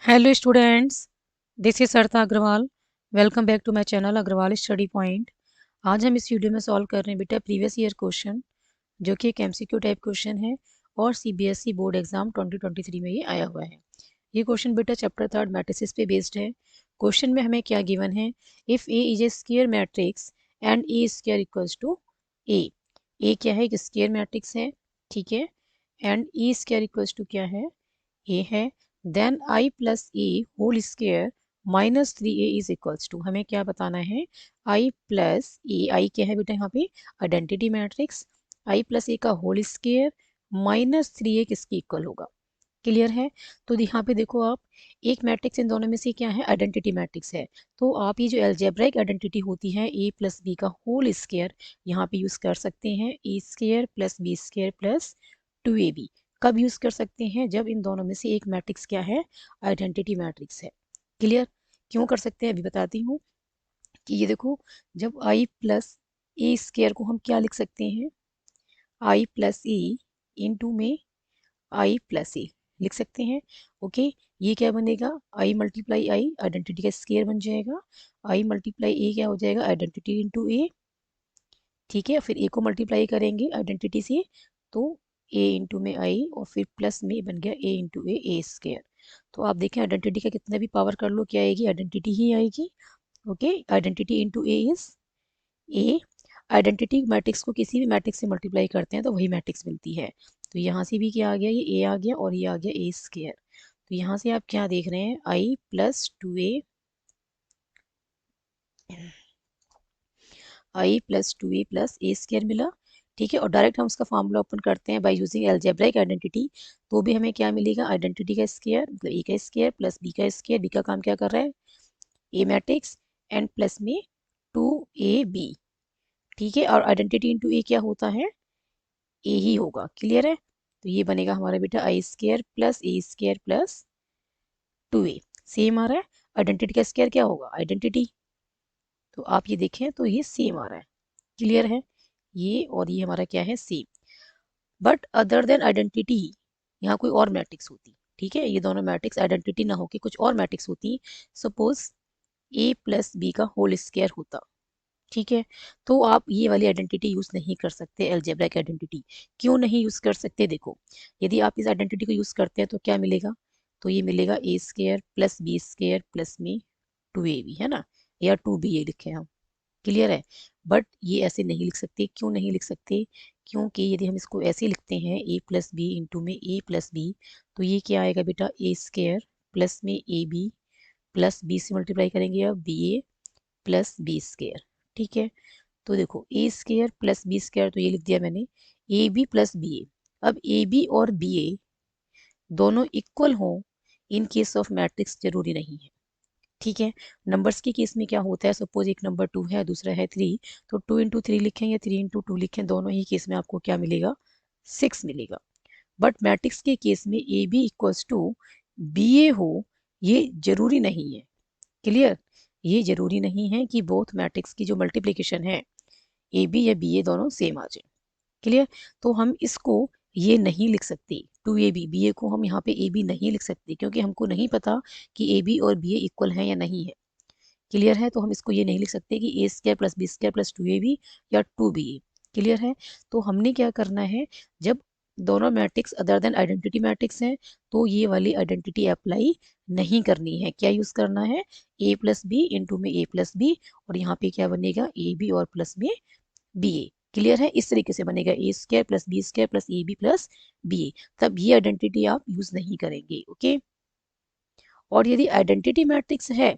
Hello students, this is Sarita Agarwal. Welcome back to my channel Agarwal study point. आज हम इस video में सॉल्व कर रहे हैं बेटा प्रीवियस ईयर क्वेश्चन, जो कि एक एमसीक्यू टाइप क्वेश्चन है और सीबीएसई बोर्ड एग्जाम 2023 में ये आया हुआ है। ये क्वेश्चन बेटा चैप्टर 3 मैट्रिसेस पे बेस्ड है। क्वेश्चन में हमें क्या गिवन है, if A is a square matrix and A square equals to A. A क्या है, एक स्क्वायर मैट्रिक्स है, ठीक है, and A square equals to क्या है, ए है। Then I plus A whole square minus 3a is equals to, हमें क्या बताना है, आई प्लस ए। आई क्या है बेटा यहाँ पे, आइडेंटिटी मैट्रिक्स। आई प्लस ए का होल स्क्वायर माइनस 3a किसकी इक्वल होगा। क्लियर है। तो यहाँ पे देखो आप, एक मैट्रिक्स इन दोनों में से क्या है, आइडेंटिटी मैट्रिक्स है। तो आप ये जो एल्जेब्राइक आइडेंटिटी होती है ए प्लस बी का होल स्क्वायर, यहाँ पे यूज कर सकते हैं A square plus B square plus 2ab। कब यूज कर सकते हैं, जब इन दोनों में से एक मैट्रिक्स क्या है, आइडेंटिटी मैट्रिक्स है। क्लियर। क्यों कर सकते हैं अभी बताती हूँ। कि ये देखो, जब आई प्लस ए स्क्वायर को हम क्या लिख सकते हैं, आई प्लस ए इंटू में आई प्लस ए लिख सकते हैं। ओके, ये क्या बनेगा, आई मल्टीप्लाई आई, आइडेंटिटी का स्क्वायर बन जाएगा। आई मल्टीप्लाई ए क्या हो जाएगा, आइडेंटिटी इंटू ए, ठीक है। फिर ए को मल्टीप्लाई करेंगे आइडेंटिटी से, तो ए इंटू में आई और फिर प्लस में बन गया ए इंटू ए स्क्वायर। तो आप देखें आइडेंटिटी का कितना भी पावर कर लो क्या आएगी, आइडेंटिटी ही आएगी। Okay, identity into A is A. Identity matrix को किसी भी मैट्रिक्स से मल्टीप्लाई करते हैं तो वही मैट्रिक्स मिलती है। तो यहाँ से भी क्या आ गया, ये ए आ गया और ये आ गया ए स्क्वायर। तो यहाँ से आप क्या देख रहे हैं, आई प्लस 2a, आई प्लस 2a प्लस ए स्क्वायर मिला, ठीक है। और डायरेक्ट हम उसका फॉर्मूला ओपन करते हैं बाय यूजिंग एल्जेब्राइक आइडेंटिटी, तो भी हमें क्या मिलेगा, आइडेंटिटी का स्क्वायर मतलब ए का स्क्वायर प्लस बी का स्क्वायर, बी का काम क्या कर रहा है, ए मैट्रिक्स, एंड प्लस में 2ab, ठीक है। और आइडेंटिटी इंटू ए क्या होता है, ए ही होगा। क्लियर है। तो ये बनेगा हमारा बेटा आई स्क्वायर प्लस ए स्क्वायर प्लस 2a। सेम आ रहा है, आइडेंटिटी का स्क्वायर क्या होगा, आइडेंटिटी। तो आप ये देखें तो ये सेम आ रहा है। क्लियर है। ये और ये हमारा क्या है, same. But other than identity, यहाँ कोई और मैट्रिक्स होती, ठीक है, ये दोनों मैट्रिक्स आइडेंटिटी ना होके कुछ और मैट्रिक्स होती। सपोज ए प्लस बी का होल स्क्वायर होता, ठीक है। तो आप ये वाली आइडेंटिटी यूज नहीं कर सकते, अलजेब्रिक आइडेंटिटी। क्यों नहीं यूज कर सकते, देखो, यदि आप इस आइडेंटिटी को यूज करते हैं तो क्या मिलेगा, तो ये मिलेगा A square plus B square plus में 2ab, है ना, या 2b ये लिखे हम। क्लियर है। बट ये ऐसे नहीं लिख सकते, क्यों नहीं लिख सकते, क्योंकि यदि हम इसको ऐसे लिखते हैं ए प्लस बी इंटू में ए प्लस बी, तो ये क्या आएगा बेटा, ए स्क्वायर प्लस में ए बी प्लस बी से मल्टीप्लाई करेंगे अब बी ए प्लस बी स्क्वायर, ठीक है। तो देखो ए स्क्वायर प्लस बी स्क्वायर, तो ये लिख दिया मैंने, ए बी प्लस बी ए। अब ए बी और बी ए दोनों इक्वल हो इन केस ऑफ मैट्रिक्स जरूरी नहीं है, ठीक है। नंबर्स के केस में क्या होता है, सपोज एक नंबर 2 है दूसरा है 3, तो 2 इंटू 3 लिखें या 3 इंटू 2 लिखें, दोनों ही केस में आपको क्या मिलेगा, 6 मिलेगा। बट मैट्रिक्स के केस में A B equals to B A हो, ये जरूरी नहीं है। क्लियर। ये जरूरी नहीं है कि बोथ मैट्रिक्स की जो मल्टीप्लिकेशन है ए बी या बी ए दोनों सेम आ जाए। क्लियर। तो हम इसको ये नहीं लिख सकते, 2ab, बी ए को हम यहाँ पे ए बी नहीं लिख सकते, क्योंकि हमको नहीं पता कि ए बी और बी ए इक्वल है या नहीं है। क्लियर है। तो हम इसको ये नहीं लिख सकते कि A square plus B square plus 2ab या 2ba। क्लियर है। तो हमने क्या करना है, जब दोनों matrix other than identity matrix हैं, तो ये वाली आइडेंटिटी अप्लाई नहीं करनी है। क्या यूज करना है, ए प्लस बी इंटू में ए प्लस बी, और यहाँ पे क्या बनेगा, ए बी और प्लस में बी ए। क्लियर है। इस तरीके से बनेगा A square plus B square plus A B plus B A. तब ये आइडेंटिटी आप यूज नहीं करेंगे। ओके। और यदि आइडेंटिटी मैट्रिक्स है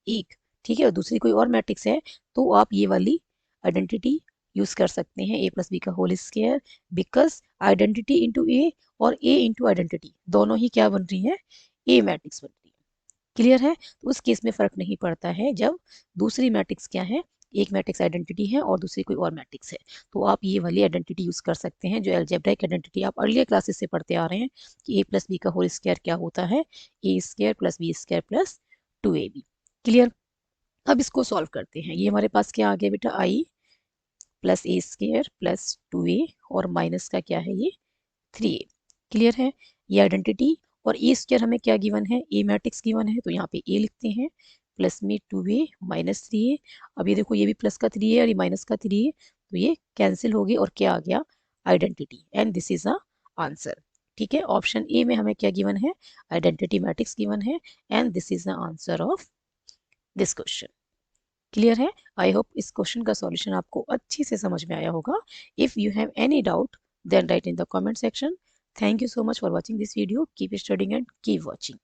एक, ठीक है, और दूसरी कोई और मैट्रिक्स है, तो आप ये वाली आइडेंटिटी यूज कर सकते हैं, ए प्लस बी का whole square, because identity into A और ए इंटू आइडेंटिटी दोनों ही क्या बन रही है, ए मैट्रिक्स बन रही है। क्लियर है। तो उस केस में फर्क नहीं पड़ता है, जब दूसरी मैट्रिक्स क्या है, एक मैट्रिक्स आइडेंटिटी है और दूसरी कोई और मैट्रिक्स है, तो आप ये वाली आइडेंटिटी यूज कर सकते हैं, जो एल्जेब्राइक आइडेंटिटी आप अर्लियर क्लासेस से पढ़ते आ रहे हैं कि ए प्लस बी का होल स्क्वायर क्या होता है, A square plus B square plus 2ab। Clear. अब इसको सॉल्व करते हैं। ये हमारे पास क्या आ गया बेटा, आई प्लस ए स्क्वायर प्लस 2a और माइनस का क्या है ये 3a। क्लियर है। ये आइडेंटिटी और ए स्क्वायर हमें क्या गिवन है, ए मैट्रिक्स गिवन है, तो यहाँ पे ए लिखते हैं प्लस में 2a माइनस 3a। अब ये देखो ये भी प्लस का 3 है और ये माइनस का 3 है, तो ये कैंसिल हो गई और क्या आ गया, identity, and this is a answer. ठीक है, ऑप्शन ए में हमें क्या गिवन है, आइडेंटिटी मैट्रिक्स गिवन है, and this is the answer of this question. Clear है? आई होप इस क्वेश्चन का सॉल्यूशन आपको अच्छी से समझ में आया होगा। If you have any doubt then write in the comment section. Thank you so much for watching this video. Keep studying and keep watching.